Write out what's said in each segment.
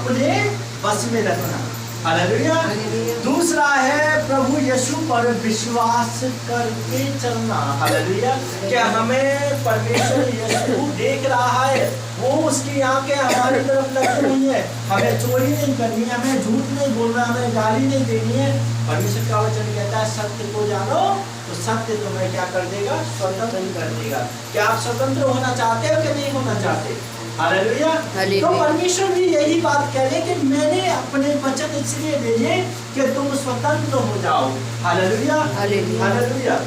अपने बस में रखना। हालेलुया। दूसरा है प्रभु यीशु पर विश्वास करके चलना। हालेलुया। क्या हमें परमेश्वर यीशु देख रहा है, वो उसकी आंखें हमारी तरफ लगी हुई है। हमें चोरी नहीं करनी है, हमें झूठ नहीं बोलना, हमें गाली नहीं देनी है। परमेश्वर का वचन कहता है सत्य को जानो तो सत्य तुम्हें क्या कर देगा, स्वतंत्र कर देगा। क्या आप स्वतंत्र होना चाहते हो कि नहीं होना चाहते? हालेलुया। तो परमेश्वर भी यही बात कह रहे कि मैंने अपने वचन इसलिए भेजे कि तुम स्वतंत्र हो जाओ। हालेलुया। हालेलुया।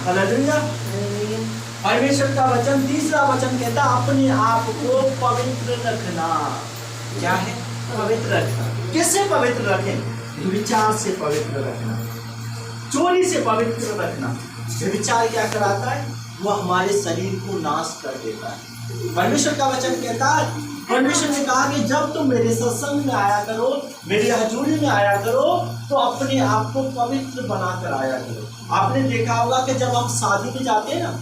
हालेलुया। परमेश्वर का वचन तीसरा वचन कहता अपने आप को पवित्र रखना। क्या है? पवित्र रखना। किससे पवित्र रखें? विचार से पवित्र रखना, चोरी से पवित्र रखना। विचार क्या कराता है? वो हमारे शरीर को नाश कर देता है। परमेश्वर का वचन कहता है, परमेश्वर ने कहा कि जब तुम मेरे सत्संग में आया करो, मेरी हजूरी में आया करो, तो अपने आप को पवित्र बनाकर आया करो। आपने देखा होगा कि जब हम शादी में जाते हैं ना,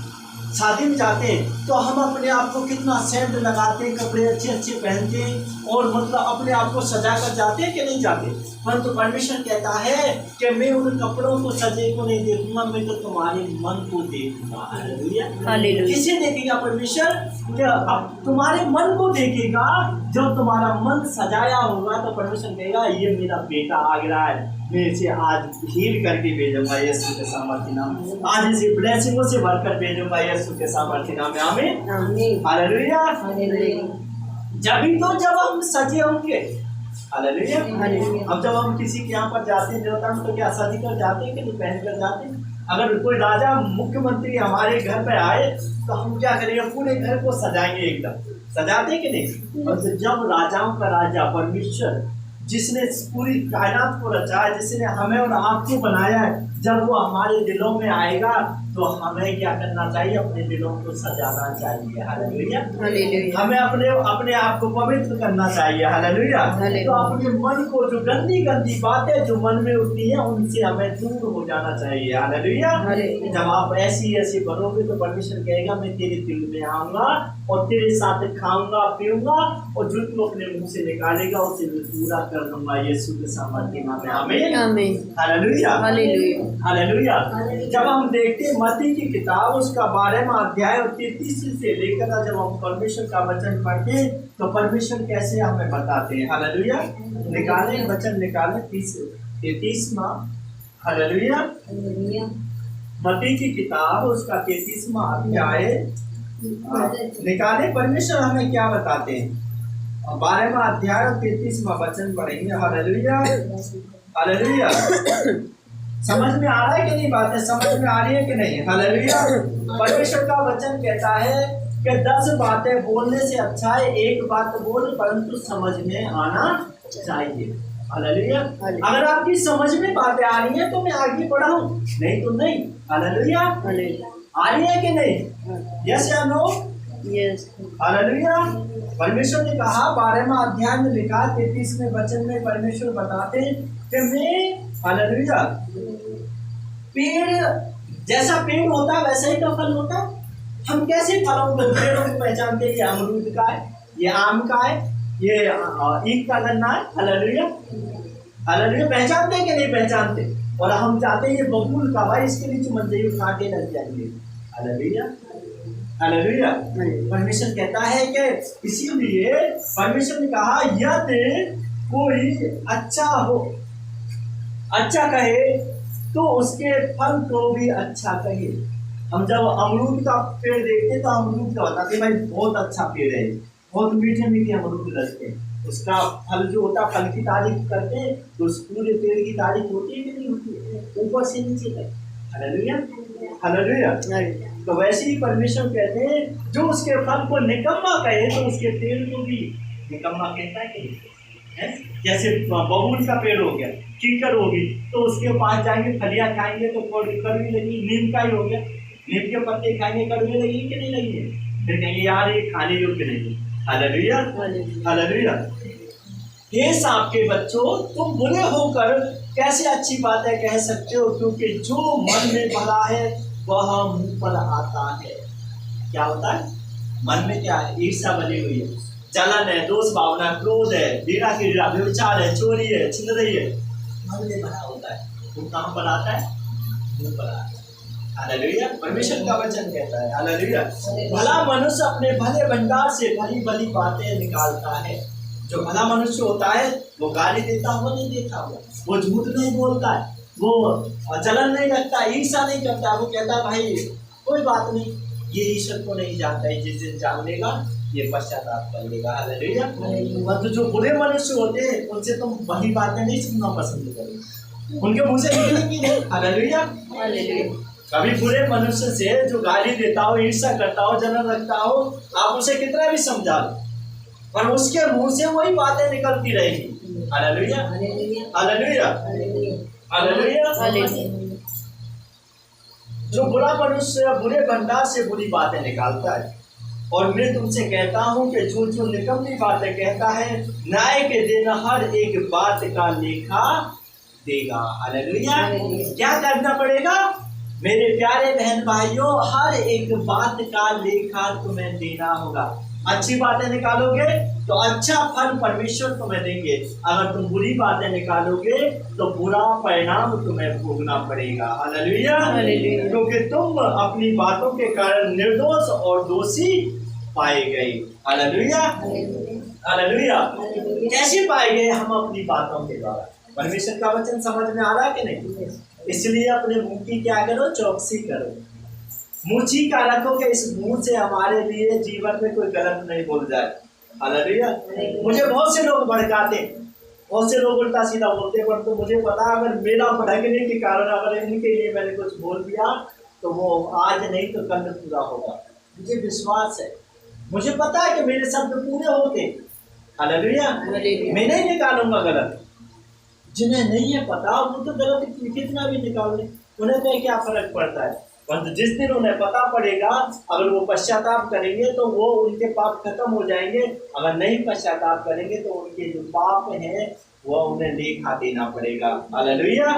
शादी में जाते हैं तो हम अपने आप को कितना सेंट लगाते हैं, कपड़े अच्छे अच्छे पहनते हैं और मतलब अपने आप को सजा कर जाते हैं कि नहीं जाते। परंतु परमेश्वर कहता है कि मैं उन कपड़ों को सजे को नहीं देखूंगा, मैं तो तुम्हारे मन को देखूंगा। हालेलुया। किसे देखेगा परमेश्वर? तुम्हारे मन को देखेगा। जब तुम्हारा मन सजाया होगा तो परमेश्वर कहेगा ये मेरा बेटा आ गया है, मैं इसे आज हील करके भेजूंगा यीशु के सामर्थ्य नाम में। आज इसे ब्लेसिंगों से भरकर भेजूंगा यीशु के सामर्थ्य नाम में। आमीन। हालेलुया। जब हम सजे होंगे। हालेलुया। अब जब हम किसी के यहाँ पर जाते हैं तो क्या सज कर जाते हैं कि नहीं पहन कर जाते हैं? अगर कोई राजा मुख्यमंत्री हमारे घर पे आए तो हम क्या करेंगे? पूरे घर को सजाएंगे, एकदम सजाते कि नहीं? और जब राजाओं का राजा परमेश्वर जिसने पूरी कायनात को रचा है, जिसने हमें और आपको बनाया है, जब वो हमारे दिलों में आएगा तो हमें क्या करना चाहिए? अपने दिलों को सजाना चाहिए। हालेलुया। हमें अपने आप को पवित्र करना चाहिए। हालेलुया। तो अपने मन को जो गंदी गंदी बातें जो मन में उठती है उनसे हमें दूर हो जाना चाहिए। हालेलुया। जब आप ऐसी बनोगे तो परमेश्वर कहेगा मैं तेरे दिल में आऊंगा और तेरे साथ खाऊंगा पीऊंगा, और जो तू अपने मुंह से निकालेगा उसे मैं पूरा कर दूंगा यीशु के सामर्थ्य नाम में। आमीन। हालेलुया। हालेलुया। जब हम देखते मत्ती की किताब उसका 12वां अध्याय और 33 से लेकर जब हम परमेश्वर का वचन पढ़ते तो परमेश्वर कैसे हमें बताते हैं। हालेलुया। निकालें वचन, निकालें 33वां। हालेलुया। मत्ती की किताब उसका 33वां अध्याय निकालें। परमेश्वर हमें क्या बताते हैं? 12वां अध्याय और 33वां वचन पढ़ेंगे। हालेलुया। हालेलुया। समझ में आ रहा है कि नहीं? बातें समझ में आ रही है कि नहीं? हालेलुया। परमेश्वर का वचन कहता है कि 10 बातें बोलने से अच्छा है एक बात बोल परंतु समझ में आना चाहिए। हालेलुया। अगर आपकी समझ में बातें आ रही हैं तो मैं आगे बढ़ाऊं, नहीं तो नहीं। हालेलुया। आ रही है कि नहीं? यस या नो? यस। हालेलुया। परमेश्वर ने कहा 12वां अध्याय में लिखा 33वें वचन में परमेश्वर बताते कि मैं, हालेलुया, पेड़ जैसा पेड़ होता है वैसा ही तो फल होता है। हम कैसे फलों को पेड़ों को पहचानते हैं? ये अमरूद का है, ये आम का है, ये ईख का गन्ना है। हालेलुया। हालेलुया। पहचानते हैं कि नहीं पहचानते? और हम चाहते हैं ये बबूल का, भाई इसके नीचे मंदिर कांटे लग जाएंगे। हालेलुया। हालेलुया। परमेश्वर कहता है कि इसीलिए परमेश्वर ने कहा यदि कोई अच्छा कहे तो उसके फल को भी अच्छा कहे। हम जब अमरूद का पेड़ देखते तो अमरूद का बताते भाई बहुत अच्छा पेड़ है, बहुत मीठे मीठे अमरूद लगते हैं। उसका फल जो होता है फल की तारीफ करते हैं तो उस पूरे पेड़ की तारीफ होती है कि नहीं होती है? ऊपर से नीचे तक। हालेलुया। हालेलुया। तो वैसे ही परमेश्वर कहते हैं जो उसके फल को निकम्मा कहे तो उसके पेड़ को भी निकम्मा कहता है कि जैसे बबूल का पेड़ हो गया, कीकर होगी तो उसके पास जाएंगे, फलियां खाएंगे तो कड़वी लगी। नीम का ही हो गया, नीम के पत्ते खाएंगे, कड़वे लगी कि नहीं लगी? फिर कहेंगे यार ये खाने योग्य नहीं। हालेलुया। हालेलुया। हे सांप के बच्चों, तुम बुरे होकर कैसे अच्छी बातें कह सकते हो? क्योंकि जो मन में भरा है वह मुंह पर आता है। क्या होता है? मन में क्या है? ईर्ष्या बनी हुई है, जलन है, दोष भावना, क्रोध है, वीरा क्रीड़ा, व्यभिचार है, चोरी है, छिंदड़ी है, मन में भरा होता है। वो कहाँ पर आता है? मुंह पर आता है। हालेलुया। परमेश्वर का वचन कहता है हालेलुया, भला मनुष्य अपने भले भंडार से भली भली बातें निकालता है। जो भला मनुष्य होता है वो गाली देता हुआ नहीं देखा हुआ, वो झूठ नहीं बोलता है, वो जलन नहीं रखता, ईर्ष्या नहीं करता। वो कहता भाई कोई बात नहीं, ये ईश्वर को नहीं जानता है, जिस दिन जान लेगा ये पश्चाताप कर लेगा। हालेलुया। तो जो बुरे मनुष्य होते हैं उनसे तुम वही बातें नहीं सुनना पसंद करोगे, उनके मुंह से निकलेंगी नहीं। हालेलुया। कभी बुरे मनुष्य से जो गाली देता हो, ईर्ष्या करता हो, जलन रखता हो, आप उसे कितना भी समझा लो पर उसके मुंह से वही बातें निकलती रहेगी। हालेलुया। हालेलुया। हालेलुया। जो बुरा मनुष्य बुरे भंडार से बुरी बातें निकालता है, और मैं तुमसे कहता हूं कि जो जो निकम्मी बातें कहता है, न्याय के दिन हर एक बात का लेखा देगा। हालेलुया। क्या करना पड़ेगा मेरे प्यारे बहन भाइयों? हर एक बात का लेखा तुम्हें देना होगा। अच्छी बातें निकालोगे तो अच्छा फल परमेश्वर तुम्हें देंगे, अगर तुम बुरी बातें निकालोगे तो बुरा परिणाम तुम्हें भोगना पड़ेगा। हालेलुया। क्योंकि तुम अपनी बातों के कारण निर्दोष और दोषी पाए गए। हालेलुया। हालेलुया। कैसे पाए गए? हम अपनी बातों के द्वारा। परमेश्वर का वचन समझ में आ रहा है कि नहीं? इसलिए अपने मुंह की क्या करो? चौकसी करो। मुंह का रखोगे, इस मुंह से हमारे लिए जीवन में कोई गलत नहीं बोल जाए। हालेलुया। मुझे बहुत से लोग भड़काते, बहुत से लोग उल्टा सीधा बोलते, पर तो मुझे पता अगर मेरा भड़कने के कारण अगर इनके लिए मैंने कुछ बोल दिया तो वो आज नहीं तो कल पूरा होगा। मुझे विश्वास है, मुझे पता है कि मेरे शब्द पूरे होते। हालेलुया। मैं नहीं निकालूंगा गलत। जिन्हें नहीं है पता वो तो गलत कितना भी निकाल ले, उन्हें तो क्या फर्क पड़ता है। परंतु जिस दिन उन्हें पता पड़ेगा, अगर वो पश्चाताप करेंगे तो वो उनके पाप खत्म हो जाएंगे, अगर नहीं पश्चाताप करेंगे तो उनके जो पाप हैं वो उन्हें लेखा देना पड़ेगा। हालेलुया।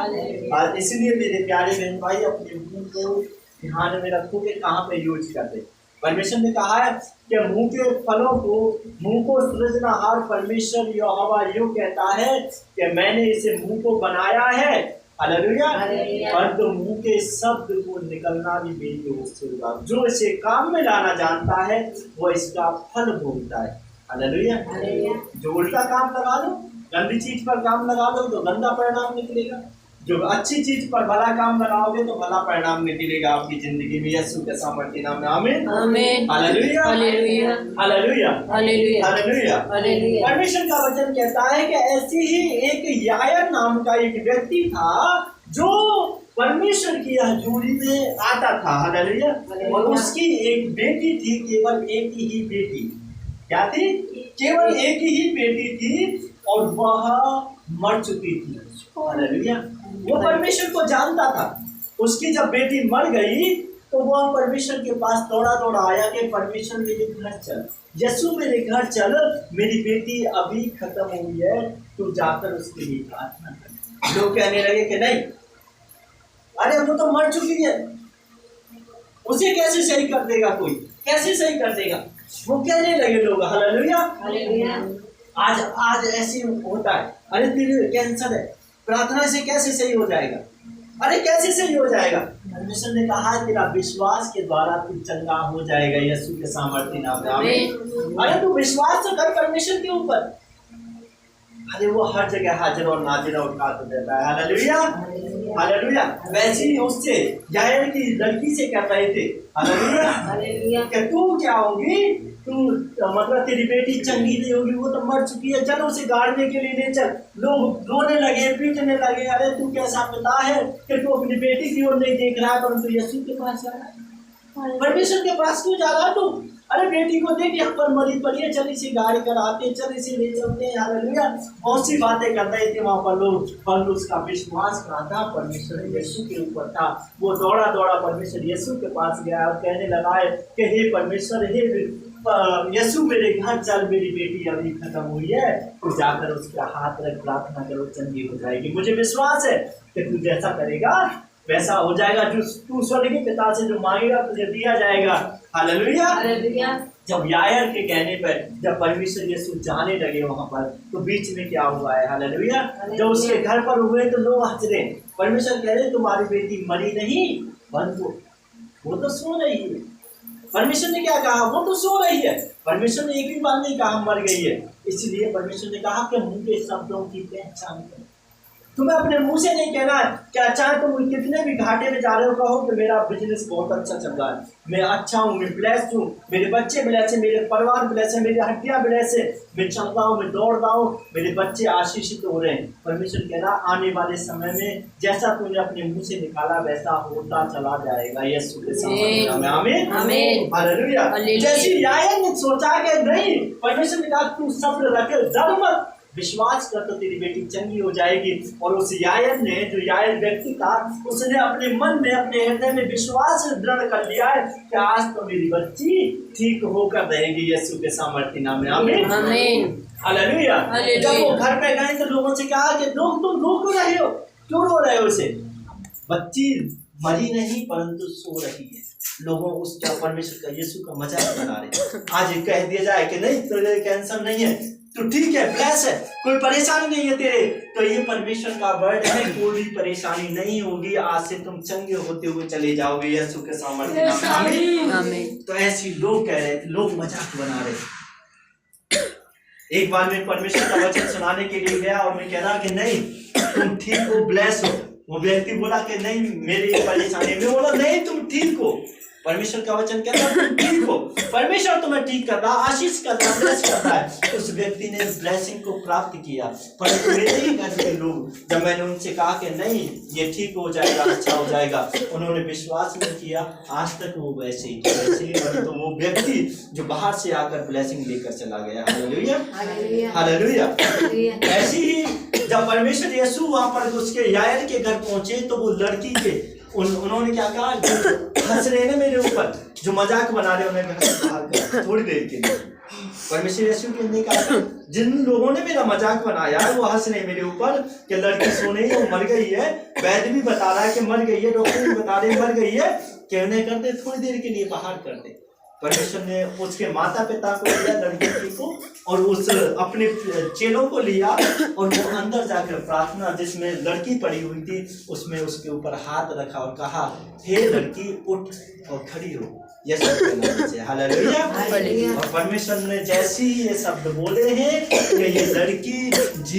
इसलिए मेरे प्यारे बहन भाई अपने मुंह को ध्यान में रखो कि कहाँ पे यूज करते। परमेश्वर ने कहा है कि मुंह के फलों को, मुंह को सृजनहार परमेश्वर यहोवा यूं कहता है कि मैंने इसे मुंह को बनाया है। हालेलुया। और तो मुंह के शब्द को निकलना भी मेरी ओर से होगा। जो इसे काम में लाना जानता है वो इसका फल भोगता है। हालेलुया। जो उल्टा काम लगा लो, गंदी चीज पर काम लगा दो तो गंदा परिणाम निकलेगा। जो अच्छी चीज पर भला काम लगाओगे तो भला परिणाम निकलेगा आपकी जिंदगी में। यीशु के सामर्थ्य नाम में आमीन। आमीन। Hallelujah. Hallelujah. Hallelujah. Hallelujah. Hallelujah. परमेश्वर का वचन कहता है कि ऐसी ही एक यायर नाम का एक व्यक्ति था जो परमेश्वर की हजूरी में आता था। हालेलुया। और उसकी एक बेटी थी, केवल एक ही बेटी। क्या थी? केवल एक ही बेटी थी और वह मर चुकी थी। हालेलुया। वो परमेश्वर को जानता था। उसकी जब बेटी मर गई तो वह परमेश्वर के पास दौड़ा दौड़ा आया कि परमेश्वर मेरे घर चल, यीशु मेरे घर चल, मेरी बेटी अभी खत्म हुई है, तू जाकर उसके लिए प्रार्थना कर। लोग कहने लगे कि नहीं, अरे वो तो मर चुकी है, उसे कैसे सही कर देगा कोई, कैसे सही कर देगा, वो कहने लगे लोग। हालेलुया। आज ऐसे होता है, अरे तेरे कैंसर है, प्रार्थना से कैसे सही हो जाएगा? अरे कैसे सही हो जाएगा? परमेश्वर ने कहा तेरा विश्वास के द्वारा तू चंगा हो जाएगा। यीशु के सामर्थ्य नाम में आमीन। अरे तू विश्वास तो कर परमेश्वर के ऊपर। अरे वो हर जगह हाजिर और नाजिर और कात देता है। हालेलुया। हालेलुया। वैसे ही उससे यायर की लड़की से कह रहे थे। हालेलुया। कि तू क्या होगी, तू मतलब तेरी बेटी चंगी नहीं होगी, वो तो मर चुकी है, चलो उसे गाड़ने के लिए ले चल। लोग रोने लगे, पीटने लगे, अरे तू कैसा पिता है कि तू अपनी बेटी की ओर नहीं देख रहा है परंतु यीशु के पास जा रहा है, परमेश्वर के पास क्यों जा रहा है तू? अरे बेटी को देख यहाँ पर मरी पड़ी है, चल इसे गाड़ी कराते, चल इसे ले चलते हैं। हालेलुया। बहुत सी बातें कर रहे थे वहाँ पर लोग, परंतु उसका विश्वास कहाँ था? परमेश्वर यीशु के ऊपर था। वो दौड़ा दौड़ा परमेश्वर यीशु के पास गया और कहने लगा है कि हे परमेश्वर, हे यीशु मेरे घर चल, मेरी बेटी अभी खत्म हुई है, तू जाकर उसका हाथ रख, प्रार्थना करो, चंगी हो जाएगी। मुझे विश्वास है कि तू जैसा करेगा वैसा हो जाएगा। जो तू स्वर्ग के पिता से जो मांगेगा तुझे दिया जाएगा। हालेलुया। जब यायर के कहने पर जब परमेश्वर यीशु जाने लगे वहां पर, तो बीच में क्या हुआ है? हालेलुया। जब उसके घर पर हुए तो लोग हंस रहे, परमेश्वर कह रहे तुम्हारी बेटी मरी नहीं परंतु वो तो सो रही है। परमेश्वर ने क्या कहा? वो तो सो रही है। परमेश्वर ने एक भी बार नहीं कहा मर गई है। इसलिए परमेश्वर ने कहा कि मुंह के शब्दों की पहचान करो। तुम्हें अपने मुंह से नहीं कहना है कि चाहे तुम कितने भी घाटे में जा रहे हो, कहो कि मेरा बिजनेस बहुत अच्छा चल रहा है, मैं अच्छा हूँ, मैं ब्लेस्ड हूँ, मेरे बच्चे ब्लेस्ड है, मेरे परिवार ब्लेस्ड है, मेरी हड्डियां ब्लेस्ड है, मैं चलता हूँ, मैं दौड़ रहा हूँ, मेरे बच्चे आशीषित हो रहे हैं। परमेश्वर कह रहा आने वाले समय में जैसा तुमने अपने मुंह से निकाला वैसा होता चला जाएगा। यीशु के सामने आमीन आमीन हालेलुया। जैसे यायर ने सोचा कि नहीं, परमेश्वर ने कहा तू सब्र रख, डर मत, विश्वास कर तो तेरी बेटी चंगी हो जाएगी। और उस यायर ने, जो यायर व्यक्ति था, उसने अपने मन में, अपने हृदय में विश्वास दृढ़ कर लिया है कि आज तो मेरी बच्ची ठीक होकर रहेगी यीशु के सामर्थ्य नाम में आमीन आमीन हालेलुया। जब वो घर पे गए तो लोगों से कहा कि लोग तुम रो क्यों रहे हो, क्यों रो रहे हो? उसे बच्ची मरी नहीं परंतु सो रही है। लोगों उसका परमेश्वर का यीशु का मजाक बना रहे। आज कह दिया जाए कि नहीं तुझे कैंसर नहीं है, तो ठीक है, ब्लेस है, कोई परेशानी नहीं है तेरे, तो ये परमेश्वर का वर्ड है, कोई परेशानी नहीं होगी, आज से तुम चंगे होते हुए चले जाओगे यीशु के सामर्थ्य नाम में आमीन। तो ऐसे लोग कह रहे थे, लोग मजाक बना रहे। एक बार मैं परमेश्वर का वचन सुनाने के लिए गया और मैं कह रहा कि नहीं तुम ठीक हो, ब्लेस हो। वो व्यक्ति बोला कि नहीं मेरी परेशानी, में बोला नहीं तुम ठीक हो, परमेश्वर का वचन कहता है तुम ठीक हो, परमेश्वर तुम्हें ठीक कर रहा, आशीष कर रहा, ब्लेस कर रहा है। उस व्यक्ति ने ब्लेसिंग को प्राप्त किया। परंतु मेरे ही घर के लोग, जब मैंने उनसे कहा कि नहीं ये ठीक हो जाएगा, अच्छा हो जाएगा, उन्होंने विश्वास नहीं किया। आज तक वो वैसे ही तो वो व्यक्ति जो बाहर से आकर ब्लेसिंग लेकर चला गया। Hallelujah hallelujah. ऐसी ही जब परमेश्वर यीशु वहां पर उसके यायर के घर पहुंचे तो वो लड़की के उन्होंने क्या कहा, जो हंस रहे ना मेरे ऊपर, जो मजाक बना रहे उन्हें घर से बाहर कर थोड़ी देर के लिए। परमेश्वर यीशु ने कहा जिन लोगों ने मेरा मजाक बनाया वो हंस रहे मेरे ऊपर कि लड़की सो नहीं है, वो मर गई है, वैद्य भी बता रहा है कि मर गई है, डॉक्टर भी बता रहे मर गई है, कि उन्हें कर दे थोड़ी देर के लिए बाहर कर दे। परमेश्वर ने उसके माता पिता को लिया, लड़की को, और उस अपने चेलों को लिया और वो अंदर जाकर प्रार्थना जिसमें लड़की पड़ी हुई थी उसमें उसके ऊपर हाथ रखा और कहा हे लड़की उठ और खड़ी हो यीशु के नाम से। हालेलुया। और परमेश्वर ने जैसे ही ये शब्द बोले हैं कि ये लड़की जीव